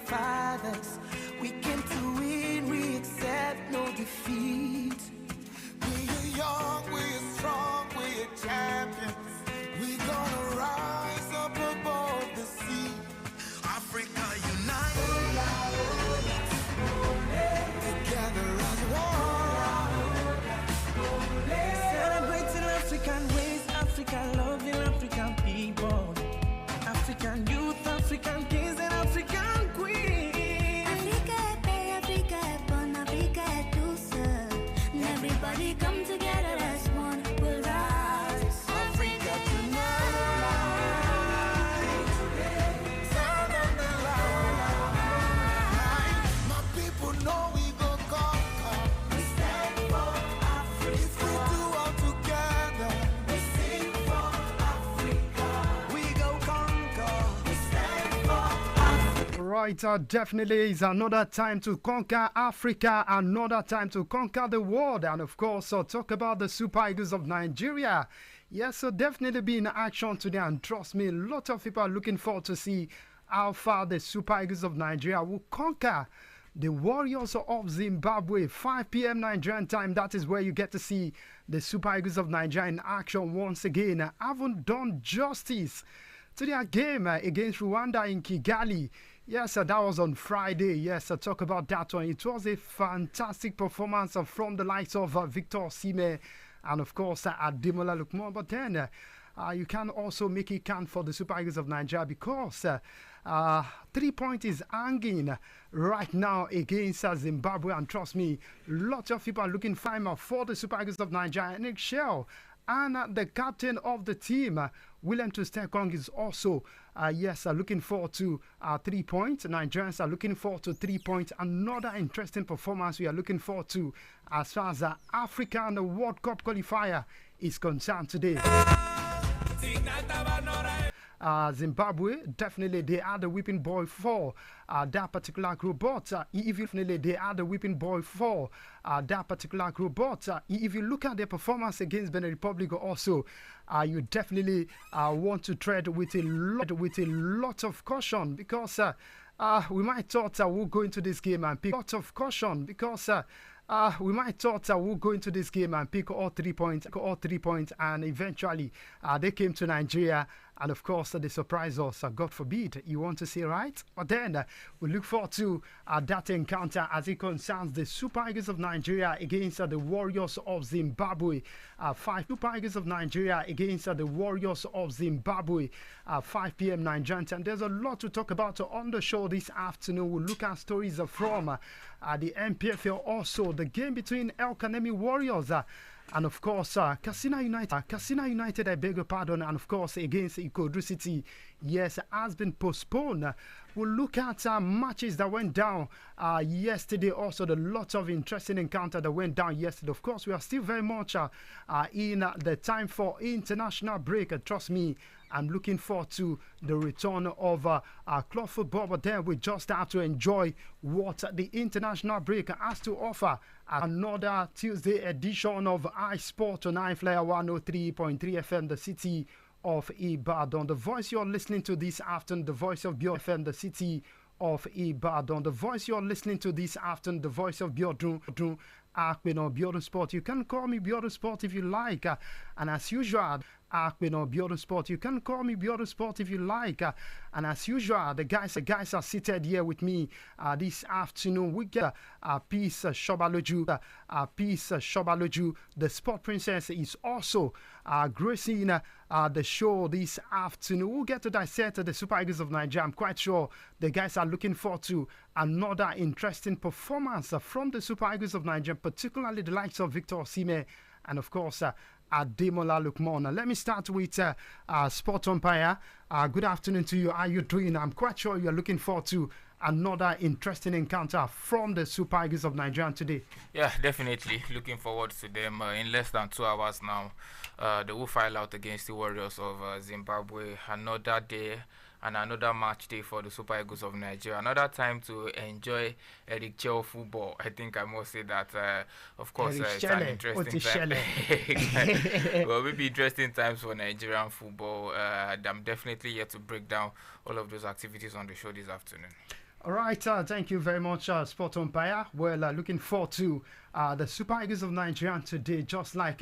fathers. We came to win, we accept no defeat. We are young, we are strong, we are champions. We gonna rise up above the sea. Africa unite, together as one. Celebrating African ways, African loving African people, African youth, African kings and African queens. Africa est belle, Africa est bonne, Africa est douce. Everybody come together as one, we'll rise. Africa tonight, sound of the line. My people know we go conquer. We stand for Africa. If we do all together, we sing for Africa. We go conquer. We stand for Africa. Right, definitely is another time to conquer Africa, another time to conquer the world, and of course, talk about the Super Eagles of Nigeria. Yes, so definitely be in action today, and trust me, a lot of people are looking forward to see how far the Super Eagles of Nigeria will conquer the Warriors of Zimbabwe. 5 p.m. Nigerian time, that is where you get to see the Super Eagles of Nigeria in action once again. I haven't done justice to their game against Rwanda in Kigali. Yes, that was on Friday. Yes, talk about that one. It was a fantastic performance from the likes of Victor Osimhen and, of course, Ademola Lookman. But then you can also make it count for the Super Eagles of Nigeria because 3 points is hanging right now against Zimbabwe. And trust me, lots of people are looking for the Super Eagles of Nigeria. Nick Shell and the captain of the team, William Tustekong, is also, looking forward to 3 points. Nigerians are looking forward to 3 points. Another interesting performance we are looking forward to as far as the African World Cup qualifier is concerned today. Zimbabwe, definitely they are the whipping boy for that particular group. But definitely they are the whipping boy for that particular group. But if you look at their performance against Benin Republic also, you definitely want to tread with a lot of caution because we might thought we'll go into this game and pick a lot of caution because we might thought we'll go into this game and pick all 3 points, and eventually they came to Nigeria, and of course they surprised us. God forbid, you want to say, right? But then we look forward to that encounter as it concerns the Super Eagles of Nigeria against the Warriors of Zimbabwe. 5 Super Eagles of Nigeria against the Warriors of Zimbabwe. 5 p.m. Nigerian time. There's a lot to talk about on the show this afternoon. We'll look at stories from the MPFL, also the game between El Kanemi Warriors and of course Katsina United, I beg your pardon, and of course against Ikodu City, yes, has been postponed. We'll look at matches that went down yesterday, also the lot of interesting encounter that went down yesterday. Of course, we are still very much in the time for international break. Trust me, I'm looking forward to the return of club football, but then we just have to enjoy what the international break has to offer. Another Tuesday edition of iSport on I-FLIER 103.3 FM, the city of Ibadan. The voice you're listening to this afternoon, the voice of Bio FM, the city of Ibadan. The voice you're listening to this afternoon, the voice of Biodun Biodun Sport. You can call me Biodun Sport if you like. And as usual, Biodun Sport. You can call me Biodun Sport if you like. And as usual, the guys are seated here with me this afternoon. We get Peace Shobaloju. The Sport Princess is also gracing the show this afternoon. We'll get to dissect the Super Eagles of Nigeria. I'm quite sure the guys are looking forward to another interesting performance from the Super Eagles of Nigeria, particularly the likes of Victor Osimhen and, of course, Ademola Lookman. Let me start with Sport Umpire. Good afternoon to you. How are you doing? I'm quite sure you're looking forward to another interesting encounter from the Super Eagles of Nigeria today. Yeah, definitely. Looking forward to them in less than 2 hours now. They will file out against the Warriors of Zimbabwe. Another day and another match day for the Super Eagles of Nigeria. Another time to enjoy Eric Chell football. I think I must say that, of course, it's an interesting time. Well, maybe interesting times for Nigerian football. I'm definitely here to break down all of those activities on the show this afternoon. All right, thank you very much, Sport Umpire. Well, looking forward to the Super Eagles of Nigeria today, just like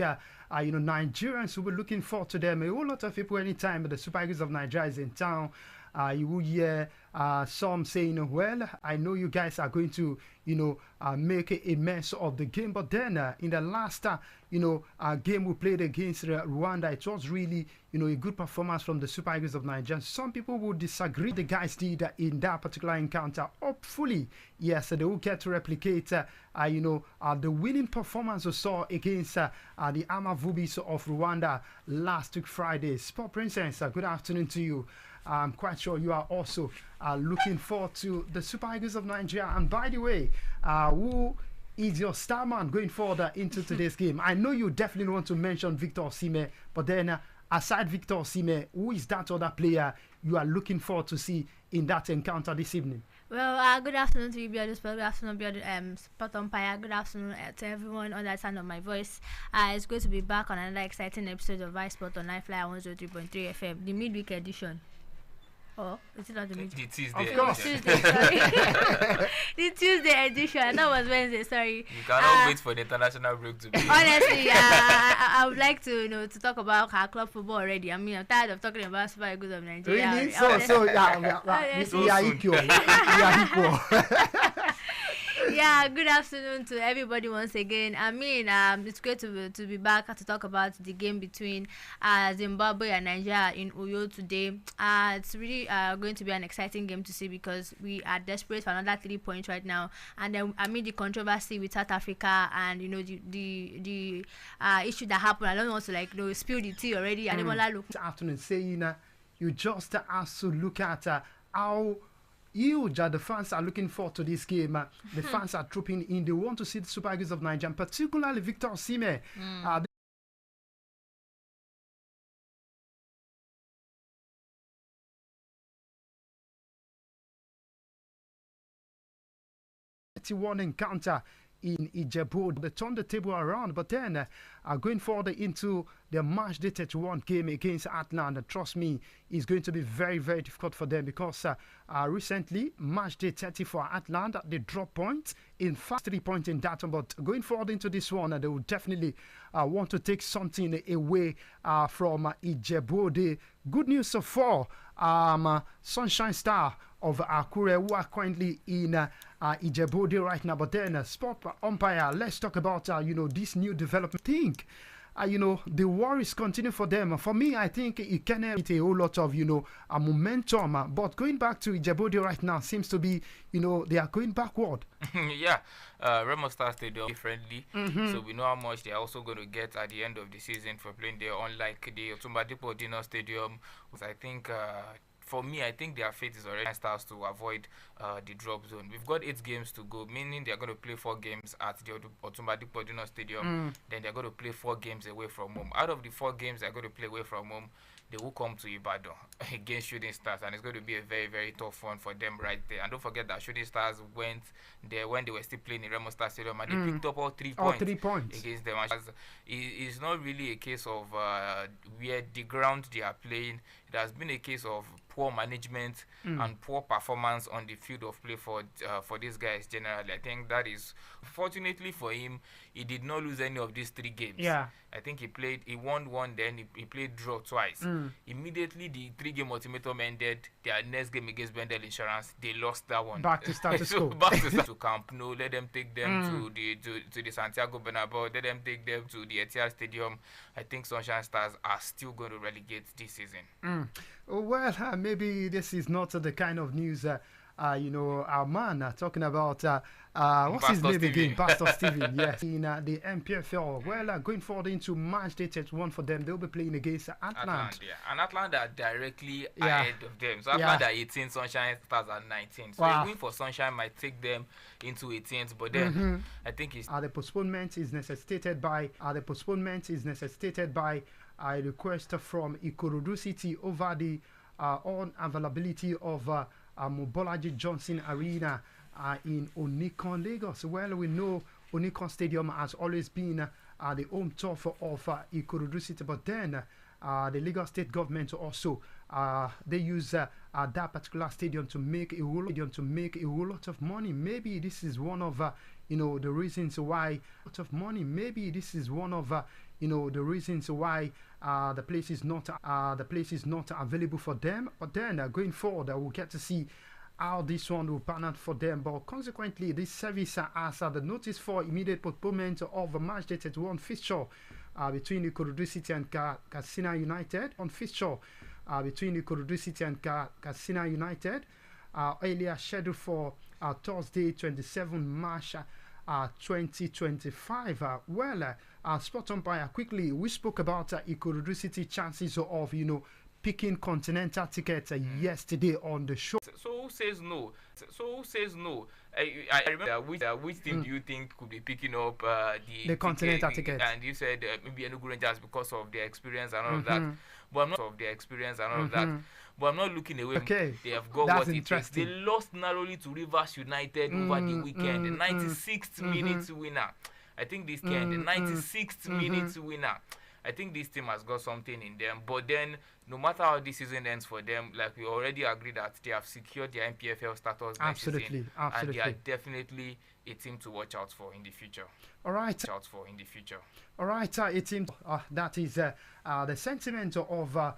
Nigerians who were looking forward to them. A whole lot of people, anytime the Super Eagles of Nigeria is in town, you will hear some saying, well, I know you guys are going to, make a mess of the game. But then in the last, game we played against Rwanda, it was really, a good performance from the Super Eagles of Nigeria. Some people would disagree. The guys did in that particular encounter. Hopefully, yes, they will get to replicate, the winning performance we saw against the Amavubis of Rwanda last week Friday. Sport Princess, good afternoon to you. I'm quite sure you are also looking forward to the Super Eagles of Nigeria. And by the way, who is your star man going forward into today's game? I know you definitely want to mention Victor Osimhen, but then aside Victor Osimhen, who is that other player you are looking forward to see in that encounter this evening? Well, good afternoon to you, Biodu Sport. Good afternoon, Biodu Sport Umpire. Good afternoon to everyone on that sound of my voice. It's good to be back on another exciting episode of I-FLIER on I-FLIER 103.3 FM, the midweek edition. Oh, is it not the midweek? The Tuesday. Of course. Tuesday, sorry. The Tuesday edition. That was Wednesday, sorry. You cannot wait for the international break to be. Honestly, I would like to to talk about our club football already. I mean, I'm tired of talking about Super Eagles of Nigeria. Really? We are equal. We are equal. Yeah, good afternoon to everybody once again. I mean, it's great to be back to talk about the game between Zimbabwe and Nigeria in Uyo today. It's really going to be an exciting game to see because we are desperate for another 3 points right now. And then, I mean, the controversy with South Africa and the issue that happened. I don't want to spill the tea already. I don't want to look. This afternoon saying you just have to look at how huge the fans are looking forward to this game. The fans are trooping in. They want to see the Super Eagles of Nigeria, particularly Victor Osimhen. 31 encounter in Ijebu. They turned the table around, but then going forward into the match day 31 game against Atlanta, trust me, is going to be very, very difficult for them because recently, match day 30 for Atlanta, they dropped points. In fact, 3 points in that one, but going forward into this one, they will definitely want to take something away from Ijebu. The good news for Sunshine Star of Akure, who are currently in Ijebu right now. But then, Sport Umpire, let's talk about this new development thing. The worries continue for them. For me, I think it can have a whole lot of, a momentum. But going back to Ijebu right now seems to be, they are going backward. Yeah, Remo Star Stadium friendly. So we know how much they are also going to get at the end of the season for playing there, unlike the Otumba Dino Stadium, which I think for me, I think their fate is already starts to avoid the drop zone. We've got 8 games to go, meaning they're going to play 4 games at the Otumba Dino Stadium. Then they're going to play 4 games away from home. Out of the 4 games they're going to play away from home, they will come to Ibadan against Shooting Stars, and it's going to be a very, very tough one for them right there. And don't forget that Shooting Stars went there when they were still playing in Remo Star Stadium, and they picked up all 3 points against them. It's not really a case of where the ground they are playing. It has been a case of poor management and poor performance on the field of play for these guys generally. I think that is, fortunately for him, he did not lose any of these 3 games. Yeah. I think he won 1, then he played draw twice. Immediately the 3-game ultimatum ended, their next game against Bendel Insurance, they lost that one. Back to status quo. Back to Camp Nou, let them take them to the Santiago Bernabeu, let them take them to the Etihad Stadium. I think Sunshine Stars are still going to relegate this season. Well, maybe this is not the kind of news our man talking about what's his name again? Pastor Steven. Yes, in the MPFL. Well, going forward into match day 31 for them, they'll be playing against Atlanta. And Atlanta are directly ahead of them. So Atlanta are 18, Sunshine Stars are 19. So a win for Sunshine might take them into 18th, but then I think it's the postponement is necessitated by a request from Ikorodu City over the unavailability of Mobolaji Johnson Arena in Onikon, Lagos. Well, we know Onikon Stadium has always been the home turf of Ikorodu City, but then the Lagos state government also they use that particular stadium to make a whole lot of money. Maybe this is one of the reasons why maybe this is one of the reasons why the place is not available for them. But then going forward, we'll get to see how this one will pan out for them. But consequently, this service has the notice for immediate postponement of a match day 31 fixture between Ikorodu City and Katsina United between Ikorodu City and Katsina United, earlier scheduled for Thursday 27 March 2025. Sport umpire, quickly, we spoke about Ikorodu City chances of picking continental tickets yesterday on the show. So who says no? I remember which team do you think could be picking up the continental ticket? And you said maybe Enugu Rangers because of their experience and all of that. But I'm not But I'm not looking away. Okay. They have got what it takes. They lost narrowly to Rivers United over the weekend. The 96th minute winner. I think this can. The 96th minute winner. I think this team has got something in them. But then, no matter how this season ends for them, like we already agreed that they have secured their MPFL status next season. And they are definitely a team to watch out for in the future. All right. All right, that is the sentiment of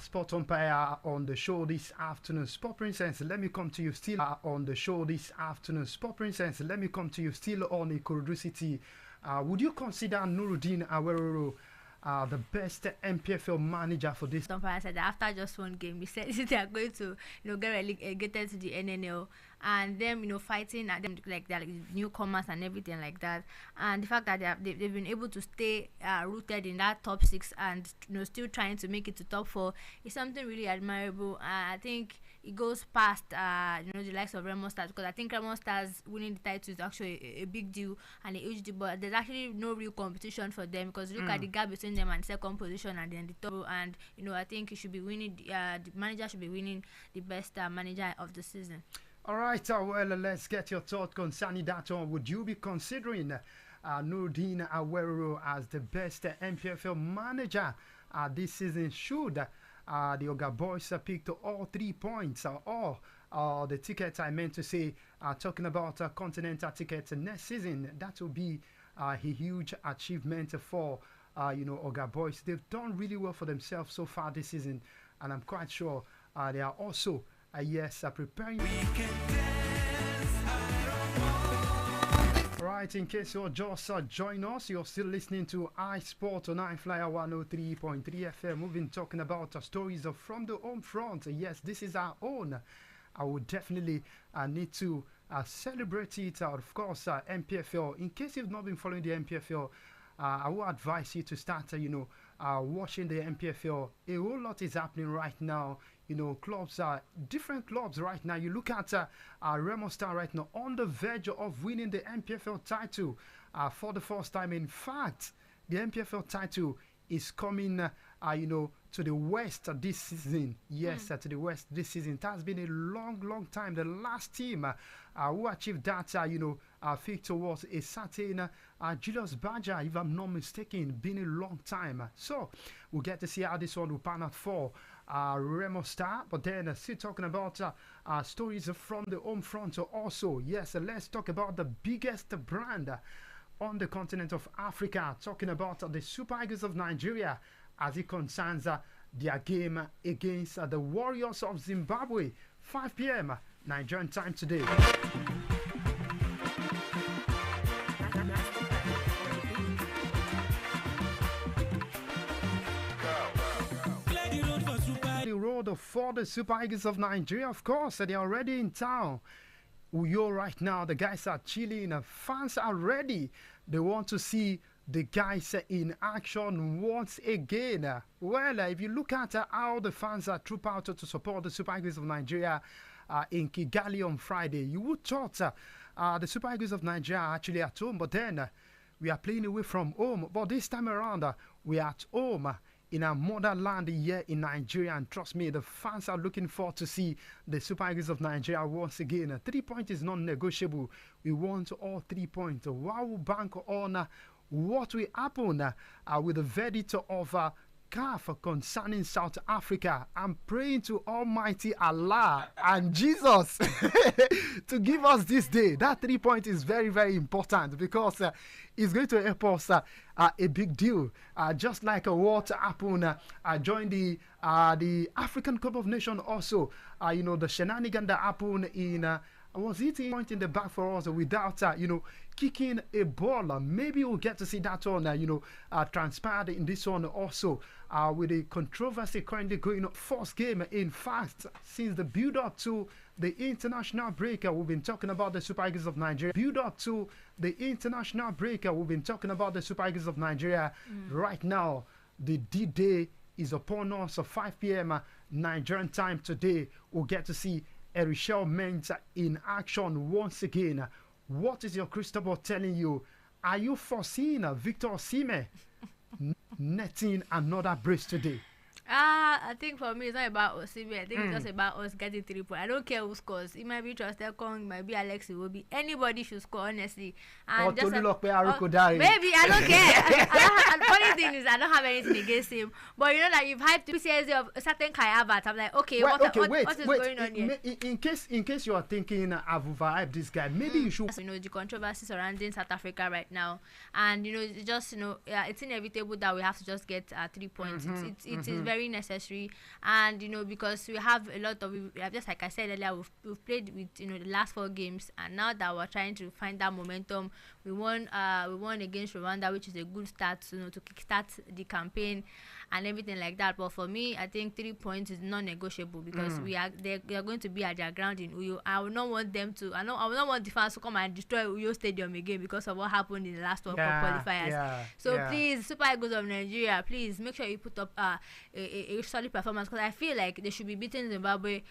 Sport Umpire on the show this afternoon. Sport Princess, let me come to you still on the show this afternoon. Sport Princess, let me come to you still on Ikorodu City. Would you consider Nuruddin Aweroro the best MPFL manager for this? Umpire said that after just one game, he said they are going to get relegated to the NNL, and them fighting at them like they're like newcomers and everything like that, and the fact that they've been able to stay rooted in that top 6 and still trying to make it to top 4 is something really admirable. I think it goes past the likes of Remo Stars, because I think Remo Stars winning the title is actually a big deal and a huge deal, but there's actually no real competition for them, because look at the gap between them and second position and then the top, and I think he should be winning. The manager should be winning the best manager of the season. All right, well, let's get your thought concerning that one. Would you be considering Nuruddin Aweroro as the best MPFL manager this season? Should the Oga Boys picked all 3 points or the tickets, I meant to say, talking about continental tickets next season? That will be a huge achievement for Oga Boys. They've done really well for themselves so far this season, and I'm quite sure they are also preparing. Right, in case you're just join us, you're still listening to iSport on I-FLIER 103.3 FM. We've been talking about stories from the home front. Yes, this is our own. I would definitely need to celebrate it. Of course, MPFL. In case you've not been following the MPFL, I will advise you to start, watching the MPFL. A whole lot is happening right now. Clubs different clubs right now. You look at Remo Star right now on the verge of winning the MPFL title for the first time. In fact, the MPFL title is coming, to the West this season. Yes, to the West this season. It has been a long time. The last team who achieved that, victor was a certain Julius Baja, if I'm not mistaken. Been a long time. So we'll get to see how this one will pan out for Remo Star. But then still talking about stories from the home front also. Yes, let's talk about the biggest brand on the continent of Africa. Talking about the Super Eagles of Nigeria as it concerns their game against the Warriors of Zimbabwe. 5 p.m. Nigerian time today. The road for the Super Eagles of Nigeria, of course, they're already in town. Uyo right now, the guys are chilling, fans are ready. They want to see the guys in action once again. Well, if you look at how the fans are troop out to support the Super Eagles of Nigeria in Kigali on Friday, you would thought the Super Eagles of Nigeria are actually at home, but then we are playing away from home. But this time around, we are at home in our motherland here in Nigeria, and trust me, the fans are looking forward to see the Super Eagles of Nigeria once again. 3 points is non-negotiable. We want all 3 points. Wow, bank on what will happen with the verdict of CAF concerning South Africa. I'm praying to Almighty Allah and Jesus to give us this day. That 3 point is very, very important because it's going to help us a big deal. Just like what happened during the African Cup of Nations also. The shenanigan that happened in... was it a point in the back for us without, kicking a ball? Maybe we'll get to see that one, transpired in this one also. With the controversy currently going on. First game, in fact, since the build-up to the international break, we've been talking about the Super Eagles of Nigeria. Build-up to the international break, we've been talking about the Super Eagles of Nigeria. Right now, the D-Day is upon us, 5 p.m. Nigerian time today. We'll get to see Erichel Mensah in action once again. What is your crystal ball telling you? Are you foreseeing Victor Osimhen netting another brace today? I think for me, it's not about Osimhen. I think it's just about us getting 3 points. I don't care who scores. It might be Trusted Kong, it might be Alex Iwobi. Anybody should score, honestly. And or Tolulope Arokodare. Maybe, I don't care. The funny thing is, I don't have anything against him. But you've hyped PCSD of a certain Kai Havertz. I'm like, okay, what is going on here? In case you are thinking, I've overhyped this guy, maybe you should... the controversy surrounding South Africa right now. And, it's inevitable that we have to just get 3 points. It is very necessary, and because we have a lot of, just like I said earlier, we've played with the last 4 games, and now that we're trying to find that momentum, we won against Rwanda, which is a good start to kickstart the campaign and everything like that. But for me, I think 3 points is non-negotiable because they are going to be at their ground in Uyo. I will not want them to. I will not want the fans to come and destroy Uyo Stadium again because of what happened in the last World Cup qualifiers. So please, Super Eagles of Nigeria, please make sure you put up a solid performance, because I feel like they should be beating Zimbabwe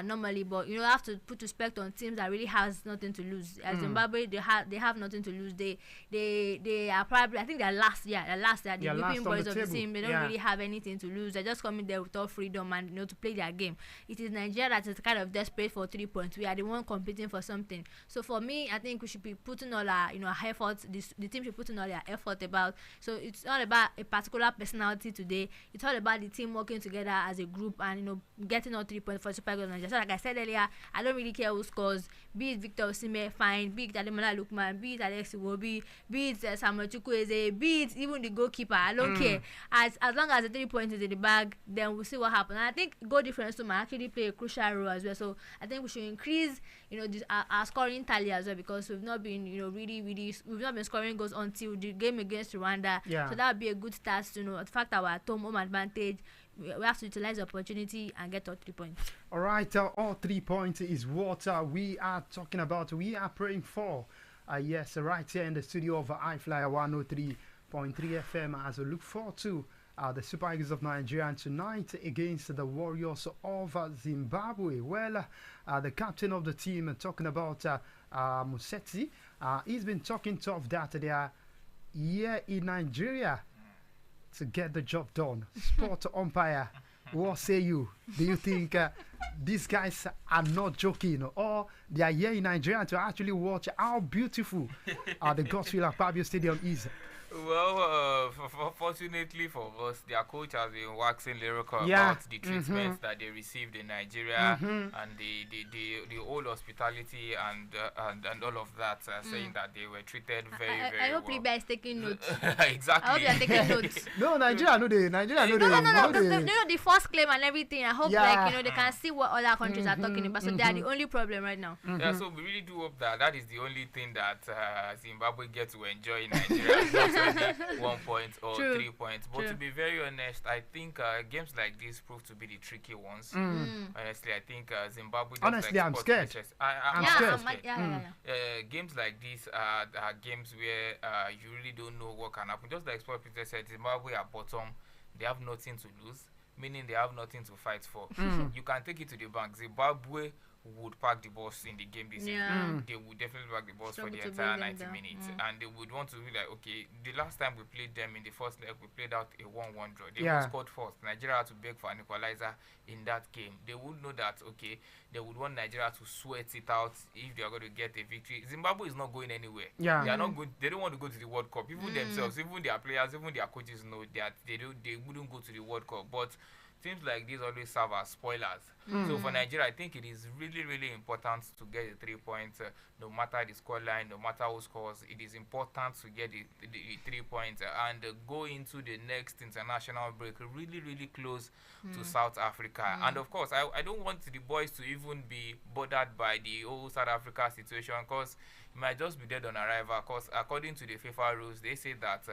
normally, but you have to put respect on teams that really has nothing to lose. Zimbabwe, they have nothing to lose. They are probably, I think they're last. They're the whipping boys of the team. They don't really have anything to lose. They're just coming there with all freedom and to play their game. It is Nigeria that is kind of desperate for 3 points. We are the one competing for something. So for me, I think we should be putting all our efforts. The team should put in all their effort about. So it's not about a particular personality today. It's all about the team working together as a group and getting all 3 points for Super Eagles of Nigeria. So like I said earlier, I don't really care who scores. Be it Victor Osimhen, fine. Be it Ademola Lookman. Be it Alex Iwobi. Be it Samuel Chukwueze. Be it even the goalkeeper. I don't care. As long as the 3 points is in the bag, then we'll see what happens. And I think goal difference might actually play a crucial role as well. So I think we should increase our scoring tally as well, because we've not been we've not been scoring goals until the game against Rwanda. So that would be a good start to the fact that we're at home advantage. We have to utilize the opportunity and get all 3 points. All right, all 3 points is what we are talking about. We are praying for. Yes, right here in the studio of I-FLIER 103.3 FM as we look forward to the Super Eagles of Nigeria tonight against the Warriors of Zimbabwe. Well, the captain of the team, talking about Musetsi, he's been talking tough that they are here in Nigeria to get the job done. Sport umpire, what say you? Do you think these guys are not joking, or they are here in Nigeria to actually watch how beautiful the Godswill Akpabio Stadium is? Well, fortunately for us, their coach has been waxing lyrical about the treatment that they received in Nigeria and the whole hospitality and all of that, saying that they were treated very well. I hope Libya is taking notes. Exactly. I hope they are taking notes. No, Nigeria no. The first claim and everything. I hope they can see what other countries are talking about. So they are the only problem right now. Yeah, so we really do hope that is the only thing that Zimbabwe gets to enjoy in Nigeria. 1 point or 3 points, but to be very honest, I think games like this prove to be the tricky ones. Honestly, I think Zimbabwe. Honestly, I'm scared. I'm scared. Games like this are games where you really don't know what can happen. Just like Sport Peter said, Zimbabwe are bottom; they have nothing to lose, meaning they have nothing to fight for. You can take it to the bank. Zimbabwe would park the bus in the game this Yeah. evening. They would definitely park the bus for Struggle the to entire bring them 90 down. minutes, and they would want to be like, okay, the last time we played them in the first leg, we played out a 1-1 draw. They Yeah. scored first. Nigeria had to beg for an equalizer in that game. They would know that, okay, they would want Nigeria to sweat it out if they are going to get a victory. Zimbabwe is not going anywhere. Yeah. They are not good. They don't want to go to the World Cup. Even themselves, even their players, even their coaches know that they wouldn't go to the World Cup. But teams like these always serve as spoilers. So for Nigeria, I think it is really, really important to get the 3 points, no matter the scoreline, no matter who scores. It is important to get the 3 points and go into the next international break really, really close to South Africa. And of course, I don't want the boys to even be bothered by the whole South Africa situation, because it might just be dead on arrival. Because according to the FIFA rules, they say that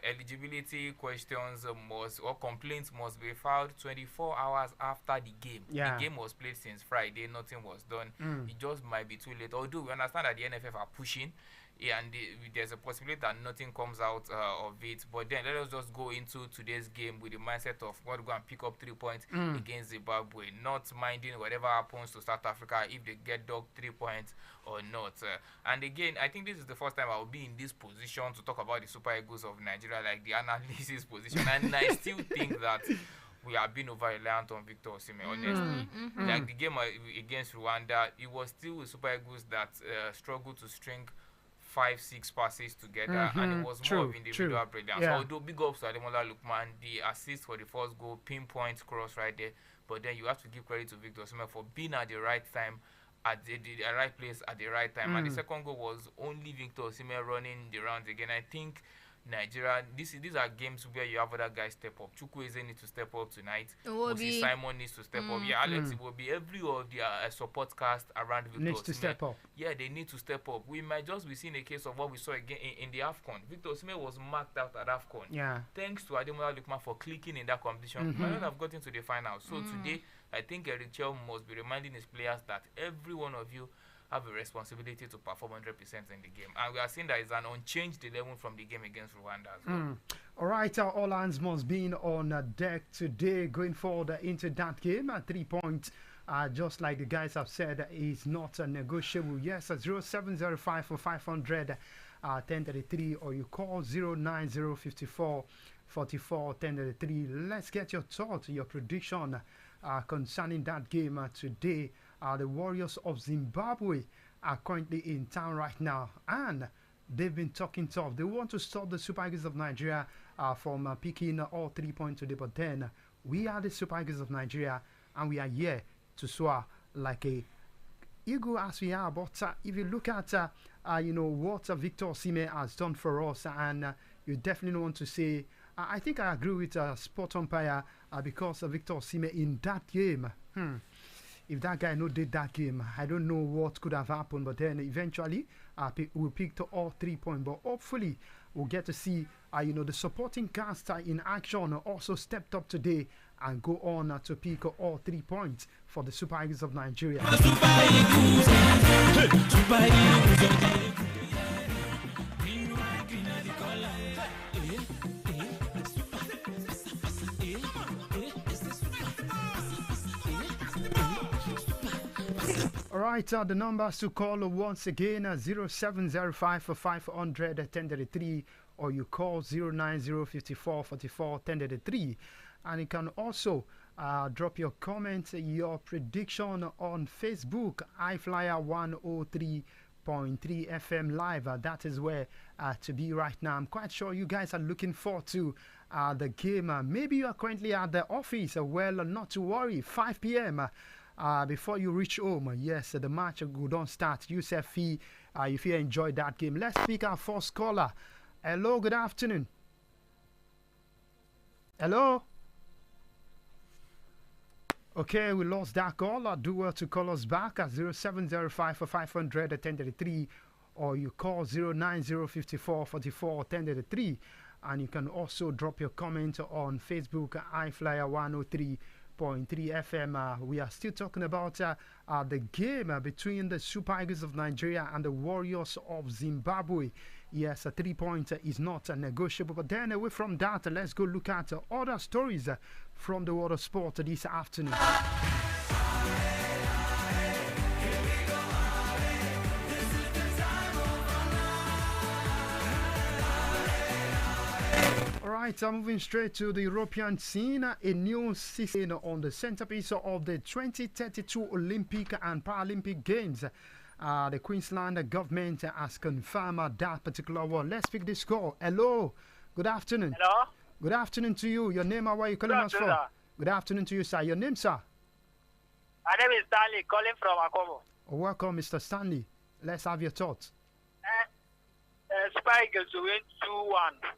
eligibility questions or complaints must be filed 24 hours after the game. Yeah. The game was played since Friday, nothing was done. It just might be too late. Although we understand that the NFF are pushing, and there's a possibility that nothing comes out of it. But then let us just go into today's game with the mindset of we're going to pick up 3 points against Zimbabwe, not minding whatever happens to South Africa, if they get docked 3 points or not. And again, I think this is the first time I will be in this position to talk about the Super Eagles of Nigeria, like the analysis position. And I still think that we are being over-reliant on Victor Osimhen, honestly. Like the game against Rwanda, it was still the Super Eagles that struggled to string 5-6 passes together, and it was more of individual brilliance. Yeah. Although big ups to Ademola Lookman, the assist for the first goal, pinpoint cross right there. But then you have to give credit to Victor Osimhen for being at the right time, at the right place at the right time. And the second goal was only Victor Osimhen running the rounds again. I think Nigeria, these are games where you have other guys step up. Chukwueze needs to step up tonight. Moses Simon needs to step up. Yeah, Alex Iwobi, every of the support cast around Victor Needs to Osimhen, step up. Yeah, they need to step up. We might just be seeing a case of what we saw again in the AFCON. Victor Osimhen was marked out at AFCON. Yeah. Thanks to Ademola Lookman for clicking in that competition. Might not have gotten to the final. So today, I think Eric Chell must be reminding his players that every one of you have a responsibility to perform 100% in the game. And we are seeing that it's an unchanged 11 from the game against Rwanda as well. All right, all hands must be on deck today going forward into that game. 3 points, just like the guys have said, is not negotiable. Yes, 0705 for 500 1033, or you call 09054 44 1033. Let's get your thoughts, your prediction concerning that game today. The Warriors of Zimbabwe are currently in town right now, and they've been talking tough. They want to stop the Super Eagles of Nigeria from picking all 3 points today. But then we are the Super Eagles of Nigeria, and we are here to soar like a eagle as we are. But if you look at what Victor Osimhen has done for us, and you definitely want to say, I think I agree with Sport Umpire because Victor Osimhen in that game. If that guy no did that game, I don't know what could have happened. But then eventually, we picked all 3 points. But hopefully, we'll get to see, the supporting cast in action also stepped up today and go on to pick all 3 points for the Super Eagles of Nigeria. All right, the numbers to call once again 0705 for 500 1033, or you call 09054 44 1033, and you can also drop your comment, your prediction on Facebook, I-FLIER 103.3 FM live. That is where to be right now. I'm quite sure you guys are looking forward to the game. Maybe you are currently at the office. Well, not to worry. 5 p.m. Before you reach home, yes, the match will don't start. If you enjoyed that game. Let's pick our first caller. Hello, good afternoon. Hello. Okay, we lost that call. Do well to call us back at 0705 for 500 1033, or you call 09054 44 1033, and you can also drop your comment on Facebook, I-FLIER 103.3 FM. We are still talking about the game between the Super Eagles of Nigeria and the Warriors of Zimbabwe. Yes, a 3 point is not negotiable. But then away from that, let's go look at other stories from the world of sport this afternoon. All right, I'm moving straight to the European scene. A new season on the centerpiece of the 2032 Olympic and Paralympic Games. The Queensland government has confirmed that particular one. Let's pick this call. Hello. Good afternoon. Hello? Good afternoon to you. Your name and where you calling us from? Sir. Good afternoon to you, sir. Your name, sir? My name is Stanley, calling from Akobo. Welcome, Mr. Stanley. Let's have your thoughts. Super Eagles to win 2-1.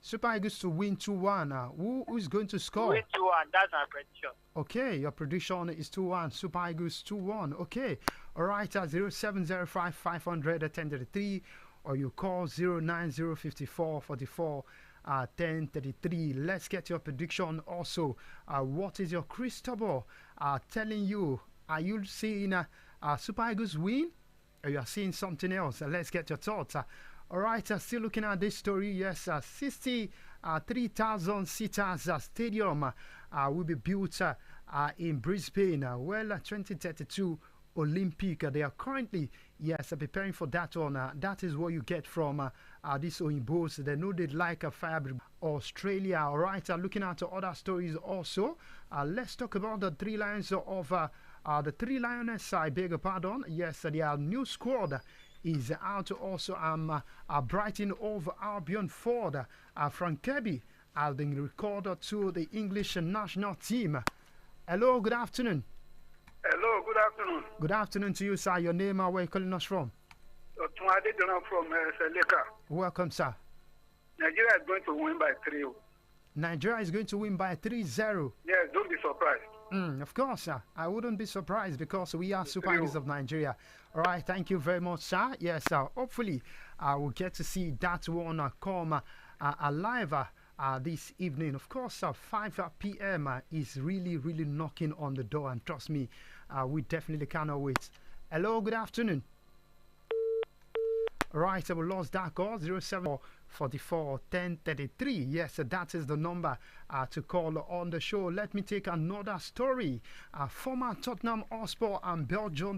Super Eagles to win 2-1. Who's going to score? Win 2-1, that's my prediction. Okay, your prediction is 2-1. Super Eagles 2-1. Okay. All right, 0705 500 1033 or you call 09054 44 1033. Let's get your prediction also. What is your crystal ball telling you? Are you seeing Super Eagles win? Or you are seeing something else? Let's get your thoughts. All right, still looking at this story. Yes, 63,000 seaters stadium will be built in Brisbane. 2032 Olympic. They are currently, yes, preparing for that one. That is what you get from these Oyimbos. They know they like a fabric. Australia. All right, looking at other stories also. Let's talk about the Three Lions of the Three Lioness. I beg your pardon. Yes, their new squad is out also. Brighton of Albion Ford. Frank Kirby has been recorded to the English national team. Hello, good afternoon. Hello, good afternoon. Good afternoon to you, sir. Your name and where you calling us from? Tumade Donald from Seleka. Welcome, sir. Nigeria is going to win by 3. Nigeria is going to win by 3-0. Yes, don't be surprised. Of course, sir. I wouldn't be surprised because we are Super Eagles of Nigeria. All right, thank you very much, sir. Yes, hopefully we'll get to see that one come alive this evening. Of course, 5 p.m. is really, really knocking on the door, and trust me, we definitely cannot wait. Hello, good afternoon. All right, we lost that call, 0744 1033. Yes, that is the number to call on the show. Let me take another story. Former Tottenham Hotspur and Belgium